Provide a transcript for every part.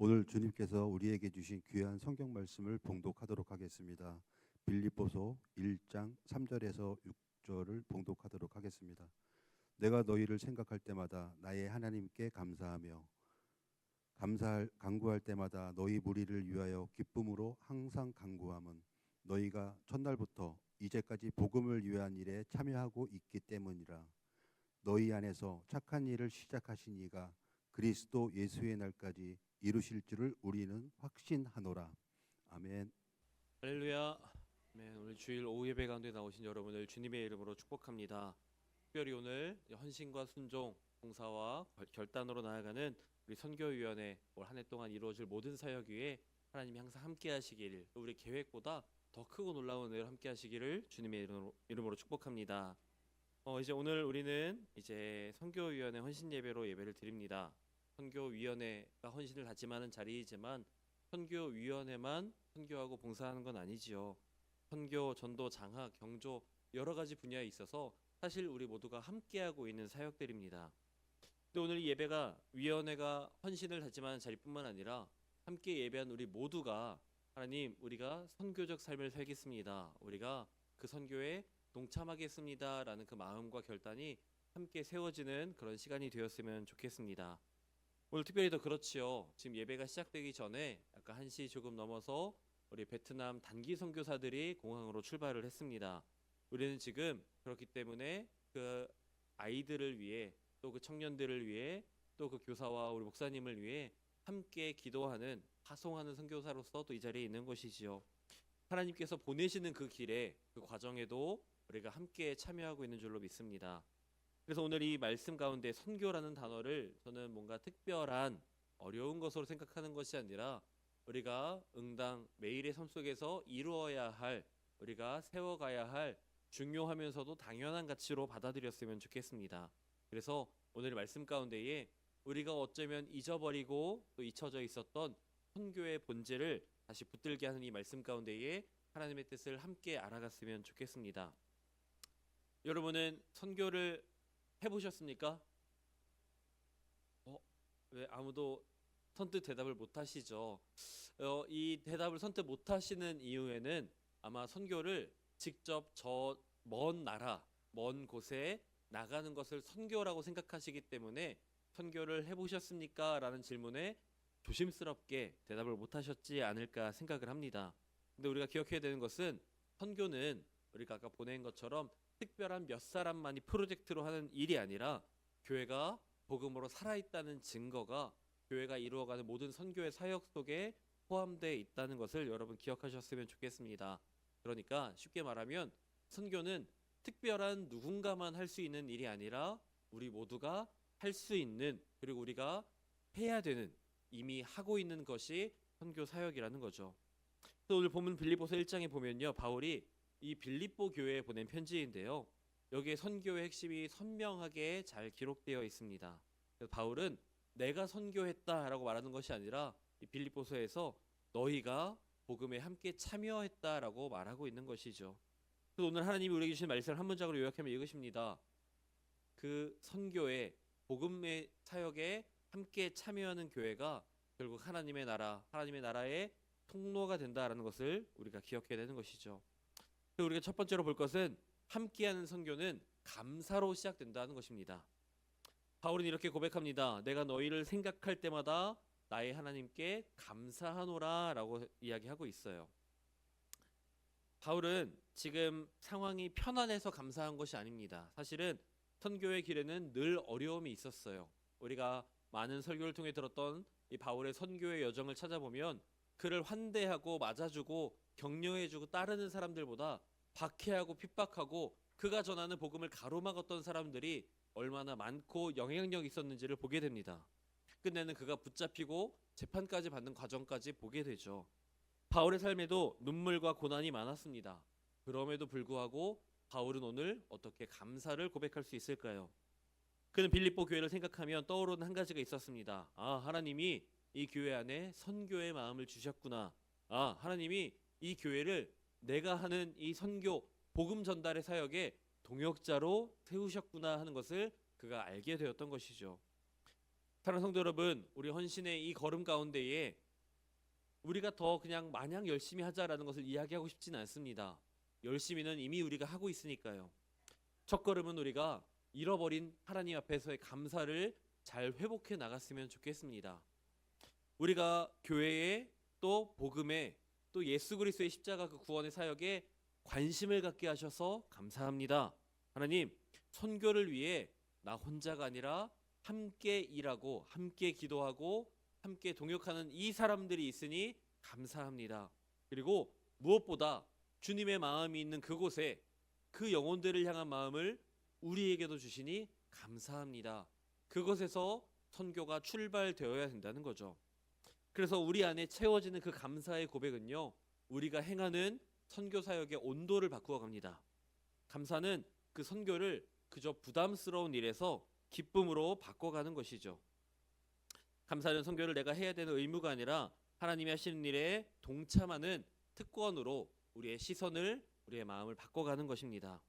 오늘 주님께서 우리에게 주신 귀한 성경 말씀을 봉독하도록 하겠습니다. 빌립보서 1장 3절에서 6절을 봉독하도록 하겠습니다. 내가 너희를 생각할 때마다 나의 하나님께 감사하며 간구할 때마다 너희 무리를 위하여 기쁨으로 항상 간구함은 너희가 첫날부터 이제까지 복음을 위한 일에 참여하고 있기 때문이라. 너희 안에서 착한 일을 시작하신 이가 그리스도 예수의 날까지 이루실 줄을 우리는 확신하노라. 아멘. 할렐루야. 아멘. 오늘 주일 오후 예배 가운데 나오신 여러분을 주님의 이름으로 축복합니다. 특별히 오늘 헌신과 순종, 봉사와 결단으로 나아가는 우리 선교위원회 올 한 해 동안 이루어질 모든 사역 위에 하나님이 항상 함께 하시기를, 우리 계획보다 더 크고 놀라운 은혜로 함께 하시기를 주님의 이름으로 축복합니다. 이제 오늘 우리는 이제 선교위원회 헌신 예배로 예배를 드립니다. 선교위원회가 헌신을 다짐하는 자리이지만 선교위원회만 선교하고 봉사하는 건 아니지요. 선교, 전도, 장학, 경조 여러 가지 분야에 있어서 사실 우리 모두가 함께하고 있는 사역들입니다. 근데 오늘 이 예배가 위원회가 헌신을 다짐하는 자리뿐만 아니라 함께 예배한 우리 모두가 하나님, 우리가 선교적 삶을 살겠습니다, 우리가 그 선교에 동참하겠습니다 라는 그 마음과 결단이 함께 세워지는 그런 시간이 되었으면 좋겠습니다. 오늘 특별히 더 그렇지요. 지금 예배가 시작되기 전에 아까 1시 조금 넘어서 우리 베트남 단기 선교사들이 공항으로 출발을 했습니다. 우리는 지금 그렇기 때문에 그 아이들을 위해, 또 그 청년들을 위해, 또 그 교사와 우리 목사님을 위해 함께 기도하는, 파송하는 선교사로서 또 이 자리에 있는 것이지요. 하나님께서 보내시는 그 길에, 그 과정에도 우리가 함께 참여하고 있는 줄로 믿습니다. 그래서 오늘 이 말씀 가운데 선교라는 단어를 저는 뭔가 특별한 어려운 것으로 생각하는 것이 아니라 우리가 응당 매일의 삶 속에서 이루어야 할, 우리가 세워가야 할 중요하면서도 당연한 가치로 받아들였으면 좋겠습니다. 그래서 오늘 말씀 가운데에 우리가 어쩌면 잊어버리고 또 잊혀져 있었던 선교의 본질을 다시 붙들게 하는 이 말씀 가운데에 하나님의 뜻을 함께 알아갔으면 좋겠습니다. 여러분은 선교를 해보셨습니까? 왜 아무도 선뜻 대답을 못 하시죠? 이 대답을 선뜻 못 하시는 이유에는 아마 선교를 직접 저 먼 나라, 먼 곳에 나가는 것을 선교라고 생각하시기 때문에 선교를 해보셨습니까? 라는 질문에 조심스럽게 대답을 못 하셨지 않을까 생각을 합니다. 근데 우리가 기억해야 되는 것은 선교는 우리가 아까 보낸 것처럼 특별한 몇 사람만이 프로젝트로 하는 일이 아니라 교회가 복음으로 살아있다는 증거가 교회가 이루어가는 모든 선교의 사역 속에 포함되어 있다는 것을 여러분 기억하셨으면 좋겠습니다. 그러니까 쉽게 말하면 선교는 특별한 누군가만 할 수 있는 일이 아니라 우리 모두가 할 수 있는, 그리고 우리가 해야 되는, 이미 하고 있는 것이 선교 사역이라는 거죠. 또 오늘 본문 빌립보서 1장에 보면요, 바울이 이 빌립보 교회에 보낸 편지인데요, 여기에 선교의 핵심이 선명하게 잘 기록되어 있습니다. 그래서 바울은 내가 선교했다라고 말하는 것이 아니라 이 빌립보서에서 너희가 복음에 함께 참여했다라고 말하고 있는 것이죠. 그래서 오늘 하나님이 우리에게 주신 말씀을 한 문장으로 요약하면 이것입니다. 그 선교에, 복음의 사역에 함께 참여하는 교회가 결국 하나님의 나라, 하나님의 나라의 통로가 된다라는 것을 우리가 기억해야 되는 것이죠. 그리고 우리가 첫 번째로 볼 것은 함께하는 선교는 감사로 시작된다는 것입니다. 바울은 이렇게 고백합니다. 내가 너희를 생각할 때마다 나의 하나님께 감사하노라 라고 이야기하고 있어요. 바울은 지금 상황이 편안해서 감사한 것이 아닙니다. 사실은 선교의 길에는 늘 어려움이 있었어요. 우리가 많은 설교를 통해 들었던 이 바울의 선교의 여정을 찾아보면 그를 환대하고 맞아주고 격려해주고 따르는 사람들보다 박해하고 핍박하고 그가 전하는 복음을 가로막았던 사람들이 얼마나 많고 영향력 있었는지를 보게 됩니다. 끝내는 그가 붙잡히고 재판까지 받는 과정까지 보게 되죠. 바울의 삶에도 눈물과 고난이 많았습니다. 그럼에도 불구하고 바울은 오늘 어떻게 감사를 고백할 수 있을까요? 그는 빌립보 교회를 생각하면 떠오르는 한 가지가 있었습니다. 하나님이 이 교회 안에 선교의 마음을 주셨구나. 하나님이 이 교회를 내가 하는 이 선교, 복음 전달의 사역에 동역자로 세우셨구나 하는 것을 그가 알게 되었던 것이죠. 사랑하는 성도 여러분, 우리 헌신의 이 걸음 가운데에 우리가 더 그냥 마냥 열심히 하자라는 것을 이야기하고 싶지는 않습니다. 열심히는 이미 우리가 하고 있으니까요. 첫 걸음은 우리가 잃어버린 하나님 앞에서의 감사를 잘 회복해 나갔으면 좋겠습니다. 우리가 교회에 또 복음에 또 예수 그리스도의 십자가 그 구원의 사역에 관심을 갖게 하셔서 감사합니다. 하나님, 선교를 위해 나 혼자가 아니라 함께 일하고 함께 기도하고 함께 동역하는 이 사람들이 있으니 감사합니다. 그리고 무엇보다 주님의 마음이 있는 그곳에 그 영혼들을 향한 마음을 우리에게도 주시니 감사합니다. 그곳에서 선교가 출발되어야 된다는 거죠. 그래서 우리 안에 채워지는 그 감사의 고백은요, 우리가 행하는 선교 사역의 온도를 바꾸어 갑니다. 감사는 그 선교를 그저 부담스러운 일에서 기쁨으로 바꿔가는 것이죠. 감사는 선교를 내가 해야 되는 의무가 아니라 하나님이 하시는 일에 동참하는 특권으로 우리의 시선을, 우리의 마음을 바꿔가는 것입니다.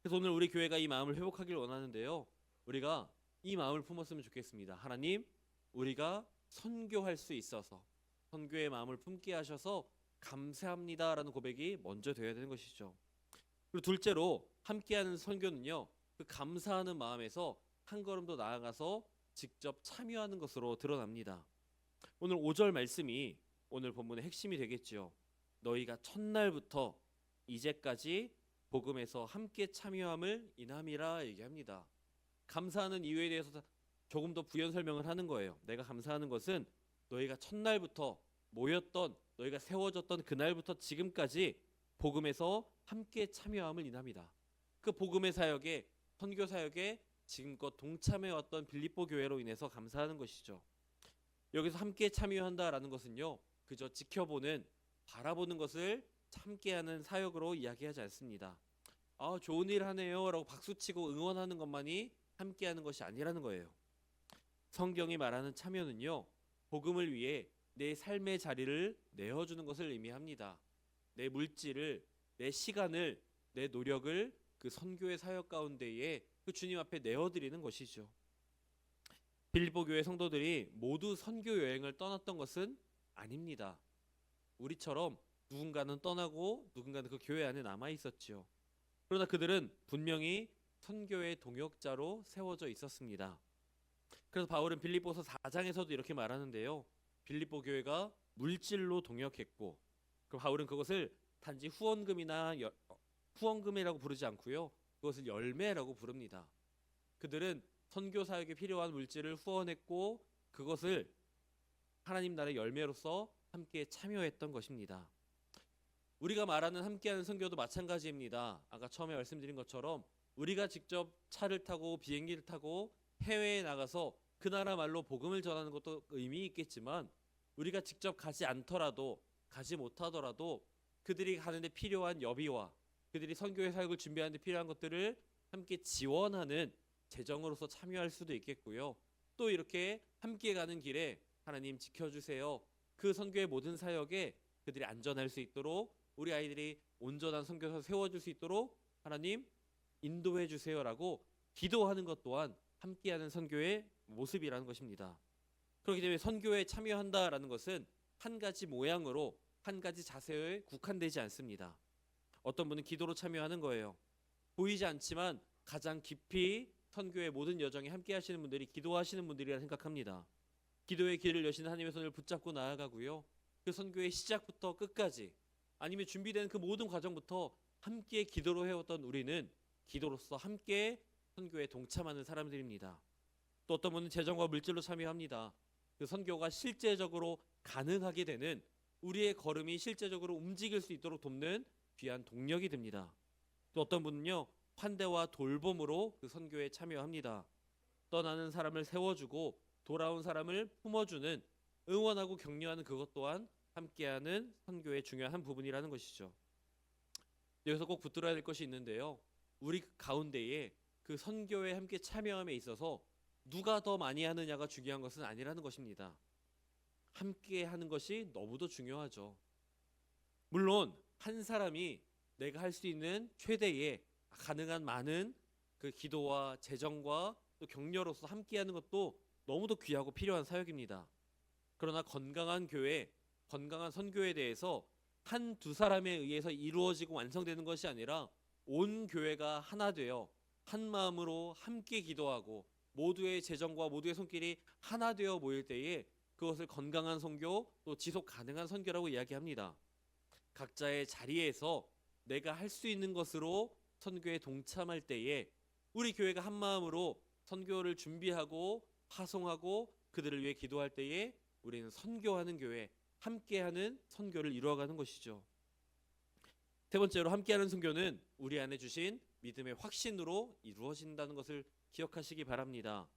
그래서 오늘 우리 교회가 이 마음을 회복하길 원하는데요, 우리가 이 마음을 품었으면 좋겠습니다. 하나님, 우리가 선교할 수 있어서 선교의 마음을 품게 하셔서 감사합니다라는 고백이 먼저 되어야 되는 것이죠. 그리고 둘째로 함께하는 선교는요, 그 감사하는 마음에서 한 걸음 더 나아가서 직접 참여하는 것으로 드러납니다. 오늘 5절 말씀이 오늘 본문의 핵심이 되겠죠. 너희가 첫날부터 이제까지 복음에서 함께 참여함을 인함이라 얘기합니다. 감사하는 이유에 대해서 조금 더 부연 설명을 하는 거예요. 내가 감사하는 것은 너희가 첫날부터 모였던, 너희가 세워졌던 그날부터 지금까지 복음에서 함께 참여함을 인합니다. 그 복음의 사역에, 선교 사역에 지금껏 동참해왔던 빌립보 교회로 인해서 감사하는 것이죠. 여기서 함께 참여한다라는 것은요, 그저 지켜보는, 바라보는 것을 함께하는 사역으로 이야기하지 않습니다. 아, 좋은 일 하네요 라고 박수치고 응원하는 것만이 함께하는 것이 아니라는 거예요. 성경이 말하는 참여는요, 복음을 위해 내 삶의 자리를 내어주는 것을 의미합니다. 내 물질을, 내 시간을, 내 노력을 그 선교의 사역 가운데에 그 주님 앞에 내어드리는 것이죠. 빌립보 교회 성도들이 모두 선교 여행을 떠났던 것은 아닙니다. 우리처럼 누군가는 떠나고 누군가는 그 교회 안에 남아 있었지요. 그러나 그들은 분명히 선교의 동역자로 세워져 있었습니다. 그래서 바울은 빌립보서 4장에서도 이렇게 말하는데요, 빌립보 교회가 물질로 동역했고, 그 바울은 그것을 단지 후원금이라고 부르지 않고요, 그것을 열매라고 부릅니다. 그들은 선교 사역에 필요한 물질을 후원했고 그것을 하나님 나라의 열매로서 함께 참여했던 것입니다. 우리가 말하는 함께하는 선교도 마찬가지입니다. 아까 처음에 말씀드린 것처럼 우리가 직접 차를 타고 비행기를 타고 해외에 나가서 그 나라 말로 복음을 전하는 것도 의미 있겠지만, 우리가 직접 가지 않더라도, 가지 못하더라도 그들이 가는데 필요한 여비와 그들이 선교의 사역을 준비하는 데 필요한 것들을 함께 지원하는 재정으로서 참여할 수도 있겠고요. 또 이렇게 함께 가는 길에 하나님 지켜주세요, 그 선교의 모든 사역에 그들이 안전할 수 있도록, 우리 아이들이 온전한 선교사 세워줄 수 있도록 하나님 인도해 주세요라고 기도하는 것 또한 함께하는 선교의 모습이라는 것입니다. 그렇기 때문에 선교에 참여한다라는 것은 한 가지 모양으로, 한 가지 자세에 국한되지 않습니다. 어떤 분은 기도로 참여하는 거예요. 보이지 않지만 가장 깊이 선교의 모든 여정에 함께 하시는 분들이 기도하시는 분들이라 생각합니다. 기도의 길을 여시는 하나님의 손을 붙잡고 나아가고요, 그 선교의 시작부터 끝까지, 아니면 준비되는 그 모든 과정부터 함께 기도로 해왔던 우리는 기도로서 함께 선교에 동참하는 사람들입니다. 또 어떤 분은 재정과 물질로 참여합니다. 그 선교가 실제적으로 가능하게 되는, 우리의 걸음이 실제적으로 움직일 수 있도록 돕는 귀한 동력이 됩니다. 또 어떤 분은요, 환대와 돌봄으로 그 선교에 참여합니다. 떠나는 사람을 세워주고 돌아온 사람을 품어주는, 응원하고 격려하는 그것 또한 함께하는 선교의 중요한 한 부분이라는 것이죠. 여기서 꼭 붙들어야 될 것이 있는데요, 우리 가운데에 그 선교에 함께 참여함에 있어서 누가 더 많이 하느냐가 중요한 것은 아니라는 것입니다. 함께 하는 것이 너무도 중요하죠. 물론 한 사람이 내가 할 수 있는 최대의 가능한 많은 그 기도와 재정과 또 격려로서 함께하는 것도 너무도 귀하고 필요한 사역입니다. 그러나 건강한 교회, 건강한 선교에 대해서 한 두 사람에 의해서 이루어지고 완성되는 것이 아니라 온 교회가 하나 되어 한 마음으로 함께 기도하고 모두의 재정과 모두의 손길이 하나 되어 모일 때에 그것을 건강한 선교 또 지속 가능한 선교라고 이야기합니다. 각자의 자리에서 내가 할 수 있는 것으로 선교에 동참할 때에 우리 교회가 한 마음으로 선교를 준비하고 파송하고 그들을 위해 기도할 때에 우리는 선교하는 교회, 함께하는 선교를 이루어가는 것이죠. 세 번째로 함께하는 선교는 우리 안에 주신 믿음의 확신으로 이루어진다는 것을 기억하시기 바랍니다.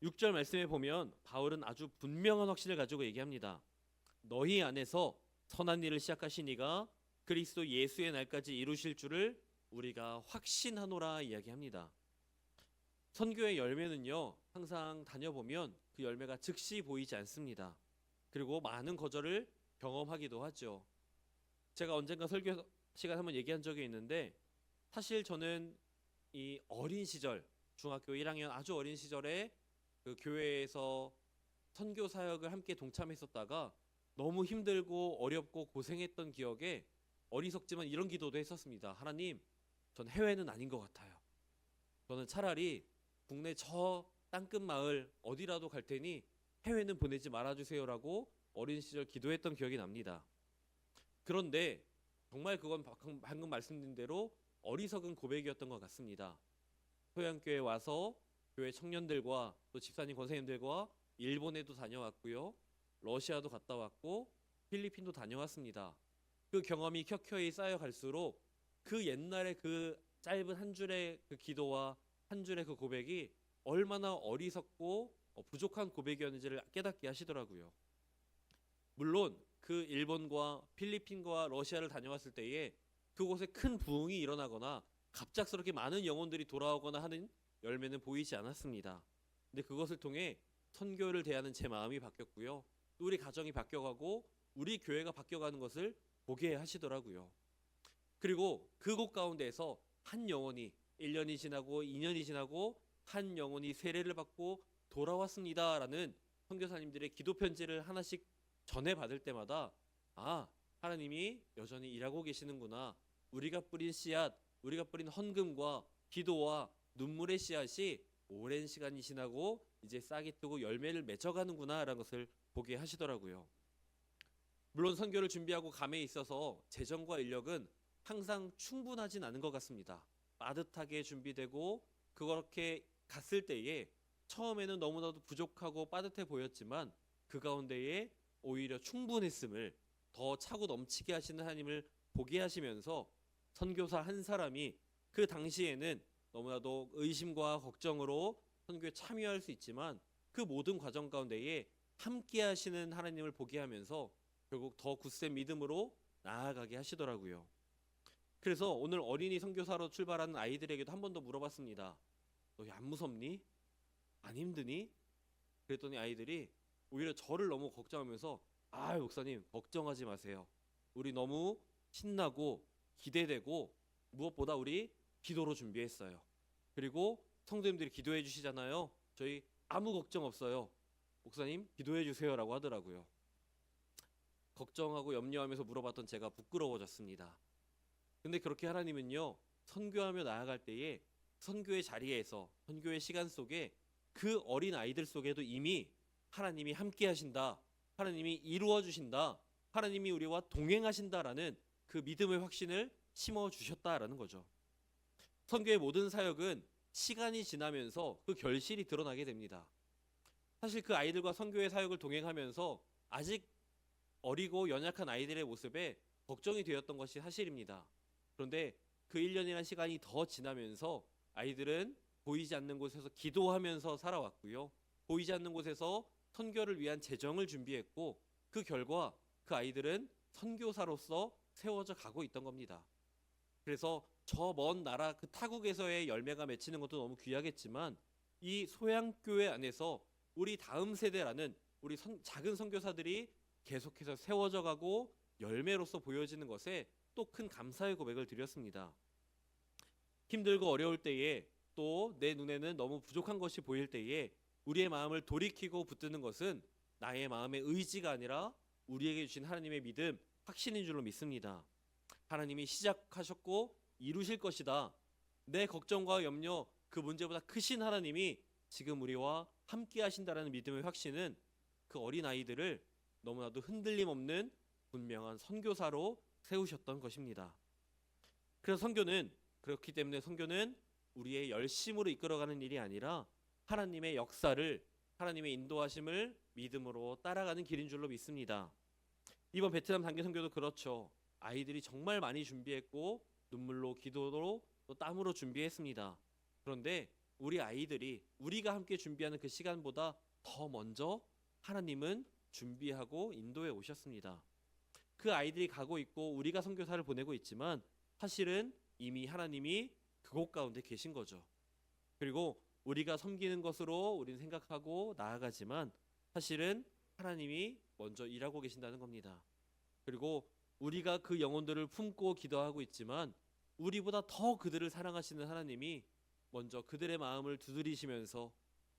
6절 말씀에 보면 바울은 아주 분명한 확신을 가지고 얘기합니다. 너희 안에서 선한 일을 시작하신 이가 그리스도 예수의 날까지 이루실 줄을 우리가 확신하노라 이야기합니다. 선교의 열매는요, 항상 다녀보면 그 열매가 즉시 보이지 않습니다. 그리고 많은 거절을 경험하기도 하죠. 제가 언젠가 설교 시간 한번 얘기한 적이 있는데, 사실 저는 이 어린 시절, 중학교 1학년 아주 어린 시절에 그 교회에서 선교 사역을 함께 동참했었다가 너무 힘들고 어렵고 고생했던 기억에 어리석지만 이런 기도도 했었습니다. 하나님, 전 해외는 아닌 것 같아요. 저는 차라리 국내 저 땅끝 마을 어디라도 갈 테니 해외는 보내지 말아주세요라고 어린 시절 기도했던 기억이 납니다. 그런데 정말 그건 방금 말씀드린 대로 어리석은 고백이었던 것 같습니다. 소양교회 와서 교회 청년들과 또 집사님 권사님들과 일본에도 다녀왔고요. 러시아도 갔다 왔고 필리핀도 다녀왔습니다. 그 경험이 켜켜이 쌓여갈수록 그 옛날에 그 짧은 한 줄의 그 기도와 한 줄의 그 고백이 얼마나 어리석고 부족한 고백이었는지를 깨닫게 하시더라고요. 물론 그 일본과 필리핀과 러시아를 다녀왔을 때에 그곳에 큰 부흥이 일어나거나 갑작스럽게 많은 영혼들이 돌아오거나 하는 열매는 보이지 않았습니다. 근데 그것을 통해 선교를 대하는 제 마음이 바뀌었고요. 또 우리 가정이 바뀌어가고 우리 교회가 바뀌어가는 것을 보게 하시더라고요. 그리고 그곳 가운데에서 한 영혼이 1년이 지나고 2년이 지나고 한 영혼이 세례를 받고 돌아왔습니다라는 선교사님들의 기도 편지를 하나씩 전해받을 때마다 아, 하나님이 여전히 일하고 계시는구나. 우리가 뿌린 씨앗, 우리가 뿌린 헌금과 기도와 눈물의 씨앗이 오랜 시간이 지나고 이제 싹이 트고 열매를 맺어가는구나 라는 것을 보게 하시더라고요. 물론 선교를 준비하고 감에 있어서 재정과 인력은 항상 충분하진 않은 것 같습니다. 빠듯하게 준비되고 그렇게 갔을 때에 처음에는 너무나도 부족하고 빠듯해 보였지만 그 가운데에 오히려 충분했음을 더 차고 넘치게 하시는 하나님을 보게 하시면서 선교사 한 사람이 그 당시에는 너무나도 의심과 걱정으로 선교에 참여할 수 있지만 그 모든 과정 가운데에 함께 하시는 하나님을 보게 하면서 결국 더 굳센 믿음으로 나아가게 하시더라고요. 그래서 오늘 어린이 선교사로 출발하는 아이들에게도 한 번 더 물어봤습니다. 너 안 무섭니? 안 힘드니? 그랬더니 아이들이 오히려 저를 너무 걱정하면서 아, 목사님 걱정하지 마세요. 우리 너무 신나고 기대되고 무엇보다 우리 기도로 준비했어요. 그리고 성도님들이 기도해 주시잖아요. 저희 아무 걱정 없어요. 목사님 기도해 주세요라고 하더라고요. 걱정하고 염려하면서 물어봤던 제가 부끄러워졌습니다. 근데 그렇게 하나님은요, 선교하며 나아갈 때에 선교의 자리에서 선교의 시간 속에 그 어린 아이들 속에도 이미 하나님이 함께 하신다, 하나님이 이루어 주신다, 하나님이 우리와 동행하신다라는 그 믿음의 확신을 심어 주셨다라는 거죠. 선교의 모든 사역은 시간이 지나면서 그 결실이 드러나게 됩니다. 사실 그 아이들과 선교의 사역을 동행하면서 아직 어리고 연약한 아이들의 모습에 걱정이 되었던 것이 사실입니다. 그런데 그 1년이라는 시간이 더 지나면서 아이들은 보이지 않는 곳에서 기도하면서 살아왔고요. 보이지 않는 곳에서 선교를 위한 재정을 준비했고 그 결과 그 아이들은 선교사로서 세워져 가고 있던 겁니다. 그래서 저 먼 나라 그 타국에서의 열매가 맺히는 것도 너무 귀하겠지만 이 소양교회 안에서 우리 다음 세대라는 우리 작은 선교사들이 계속해서 세워져 가고 열매로서 보여지는 것에 또 큰 감사의 고백을 드렸습니다. 힘들고 어려울 때에 또 내 눈에는 너무 부족한 것이 보일 때에 우리의 마음을 돌이키고 붙드는 것은 나의 마음의 의지가 아니라 우리에게 주신 하나님의 믿음, 확신인 줄로 믿습니다. 하나님이 시작하셨고 이루실 것이다. 내 걱정과 염려, 그 문제보다 크신 하나님이 지금 우리와 함께 하신다라는 믿음의 확신은 그 어린 아이들을 너무나도 흔들림 없는 분명한 선교사로 세우셨던 것입니다. 그래서 그렇기 때문에 선교는 우리의 열심으로 이끌어가는 일이 아니라 하나님의 역사를, 하나님의 인도하심을 믿음으로 따라가는 길인 줄로 믿습니다. 이번 베트남 단기 선교도 그렇죠. 아이들이 정말 많이 준비했고 눈물로, 기도로, 또 땀으로 준비했습니다. 그런데 우리 아이들이 우리가 함께 준비하는 그 시간보다 더 먼저 하나님은 준비하고 인도해 오셨습니다. 그 아이들이 가고 있고 우리가 선교사를 보내고 있지만 사실은 이미 하나님이 그곳 가운데 계신 거죠. 그리고 우리가 섬기는 것으로 우리는 생각하고 나아가지만 사실은 하나님이 먼저 일하고 계신다는 겁니다. 그리고 우리가 그 영혼들을 품고 기도하고 있지만 우리보다 더 그들을 사랑하시는 하나님이 먼저 그들의 마음을 두드리시면서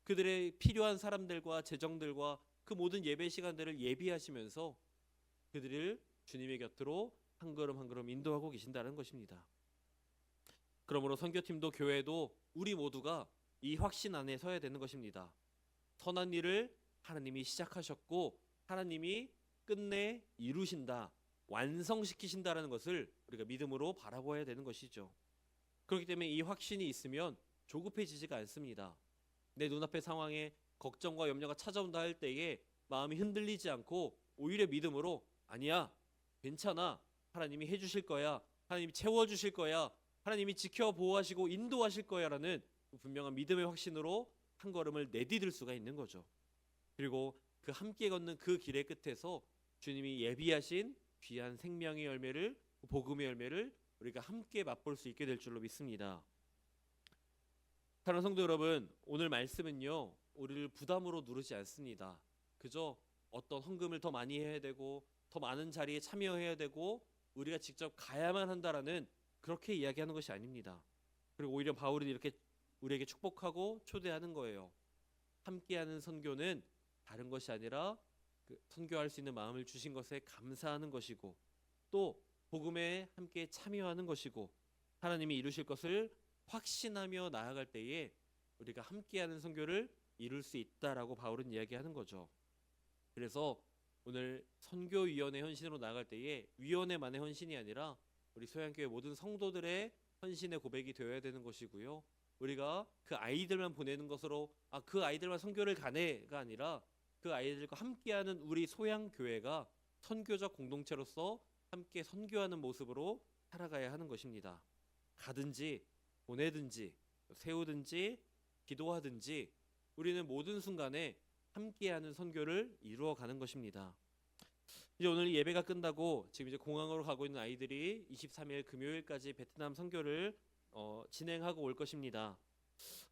그들의 필요한 사람들과 재정들과 그 모든 예배 시간들을 예비하시면서 그들을 주님의 곁으로 한 걸음 한 걸음 인도하고 계신다는 것입니다. 그러므로 선교팀도 교회도 우리 모두가 이 확신 안에 서야 되는 것입니다. 선한 일을 하나님이 시작하셨고 하나님이 끝내 이루신다, 완성시키신다라는 것을 우리가 믿음으로 바라봐야 되는 것이죠. 그렇기 때문에 이 확신이 있으면 조급해지지가 않습니다. 내 눈앞의 상황에 걱정과 염려가 찾아온다 할 때에 마음이 흔들리지 않고 오히려 믿음으로 아니야, 괜찮아, 하나님이 해주실 거야, 하나님이 채워주실 거야, 하나님이 지켜 보호하시고 인도하실 거야라는 분명한 믿음의 확신으로 한 걸음을 내디딜 수가 있는 거죠. 그리고 그 함께 걷는 그 길의 끝에서 주님이 예비하신 귀한 생명의 열매를, 복음의 열매를 우리가 함께 맛볼 수 있게 될 줄로 믿습니다. 사랑하는 성도 여러분, 오늘 말씀은요 우리를 부담으로 누르지 않습니다. 그저 어떤 헌금을 더 많이 해야 되고 더 많은 자리에 참여해야 되고 우리가 직접 가야만 한다라는 그렇게 이야기하는 것이 아닙니다. 그리고 오히려 바울이 이렇게 우리에게 축복하고 초대하는 거예요. 함께하는 선교는 다른 것이 아니라 그 선교할 수 있는 마음을 주신 것에 감사하는 것이고 또 복음에 함께 참여하는 것이고 하나님이 이루실 것을 확신하며 나아갈 때에 우리가 함께하는 선교를 이룰 수 있다라고 바울은 이야기하는 거죠. 그래서 오늘 선교위원회 헌신으로 나아갈 때에 위원회만의 헌신이 아니라 우리 소양교회 모든 성도들의 헌신의 고백이 되어야 되는 것이고요. 우리가 그 아이들만 보내는 것으로 그 아이들만 선교를 가네가 아니라 그 아이들과 함께하는 우리 소양교회가 선교적 공동체로서 함께 선교하는 모습으로 살아가야 하는 것입니다. 가든지 보내든지 세우든지 기도하든지 우리는 모든 순간에 함께하는 선교를 이루어가는 것입니다. 이제 오늘 예배가 끝나고 지금 이제 공항으로 가고 있는 아이들이 23일 금요일까지 베트남 선교를 진행하고 올 것입니다.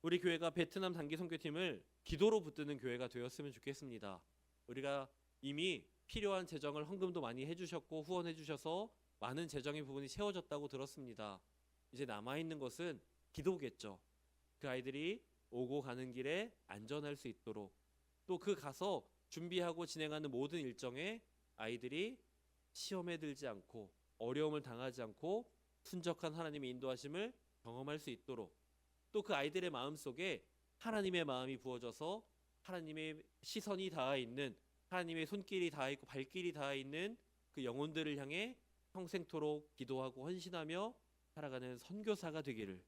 우리 교회가 베트남 단기 선교팀을 기도로 붙드는 교회가 되었으면 좋겠습니다. 우리가 이미 필요한 재정을 헌금도 많이 해주셨고 후원해주셔서 많은 재정의 부분이 채워졌다고 들었습니다. 이제 남아있는 것은 기도겠죠. 그 아이들이 오고 가는 길에 안전할 수 있도록 또 그 가서 준비하고 진행하는 모든 일정에 아이들이 시험에 들지 않고 어려움을 당하지 않고 순적한 하나님의 인도하심을 경험할 수 있도록 또 그 아이들의 마음속에 하나님의 마음이 부어져서 하나님의 시선이 닿아 있는 하나님의 손길이 닿아 있고 발길이 닿아 있는 그 영혼들을 향해 평생토록 기도하고 헌신하며 살아가는 선교사가 되기를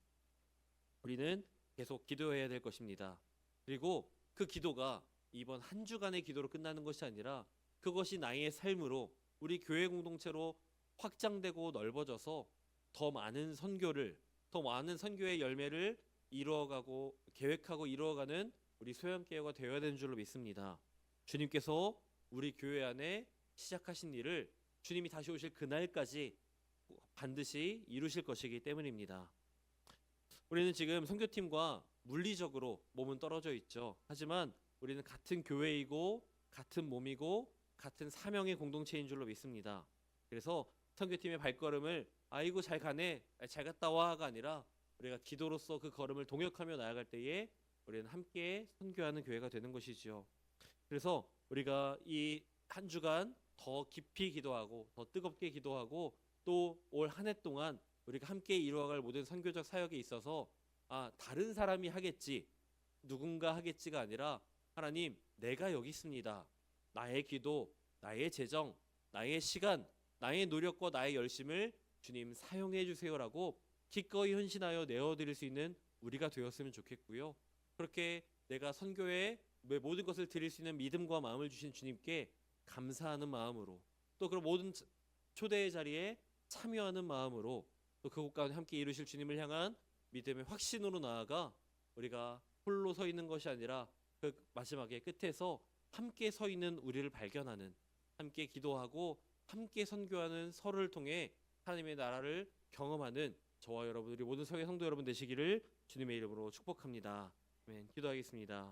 우리는 계속 기도해야 될 것입니다. 그리고 그 기도가 이번 한 주간의 기도로 끝나는 것이 아니라 그것이 나의 삶으로 우리 교회 공동체로 확장되고 넓어져서 더 많은 선교를 더 많은 선교의 열매를 이루어가고 계획하고 이루어가는 우리 소양교회가 되어야 되는 줄로 믿습니다. 주님께서 우리 교회 안에 시작하신 일을 주님이 다시 오실 그날까지 반드시 이루실 것이기 때문입니다. 우리는 지금 선교팀과 물리적으로 몸은 떨어져 있죠. 하지만 우리는 같은 교회이고 같은 몸이고 같은 사명의 공동체인 줄로 믿습니다. 그래서 선교팀의 발걸음을 아이고 잘 가네, 잘 갔다 와가 아니라 우리가 기도로서 그 걸음을 동역하며 나아갈 때에 우리는 함께 선교하는 교회가 되는 것이지요. 그래서 우리가 이 한 주간 더 깊이 기도하고 더 뜨겁게 기도하고 또 올 한 해 동안 우리가 함께 이루어갈 모든 선교적 사역에 있어서 다른 사람이 하겠지, 누군가 하겠지가 아니라 하나님, 내가 여기 있습니다. 나의 기도, 나의 재정, 나의 시간, 나의 노력과 나의 열심을 주님 사용해 주세요라고 기꺼이 헌신하여 내어드릴 수 있는 우리가 되었으면 좋겠고요. 그렇게 내가 선교에 모든 것을 드릴 수 있는 믿음과 마음을 주신 주님께 감사하는 마음으로, 또 그런 모든 초대의 자리에 참여하는 마음으로, 또 그곳 가운데 함께 이루실 주님을 향한 믿음의 확신으로 나아가 우리가 홀로 서 있는 것이 아니라 그 마지막에 끝에서 함께 서 있는 우리를 발견하는, 함께 기도하고 함께 선교하는 서로를 통해 하나님의 나라를 경험하는 저와 여러분, 우리 모든 성의 성도 여러분 되시기를 주님의 이름으로 축복합니다. 아멘. 기도하겠습니다.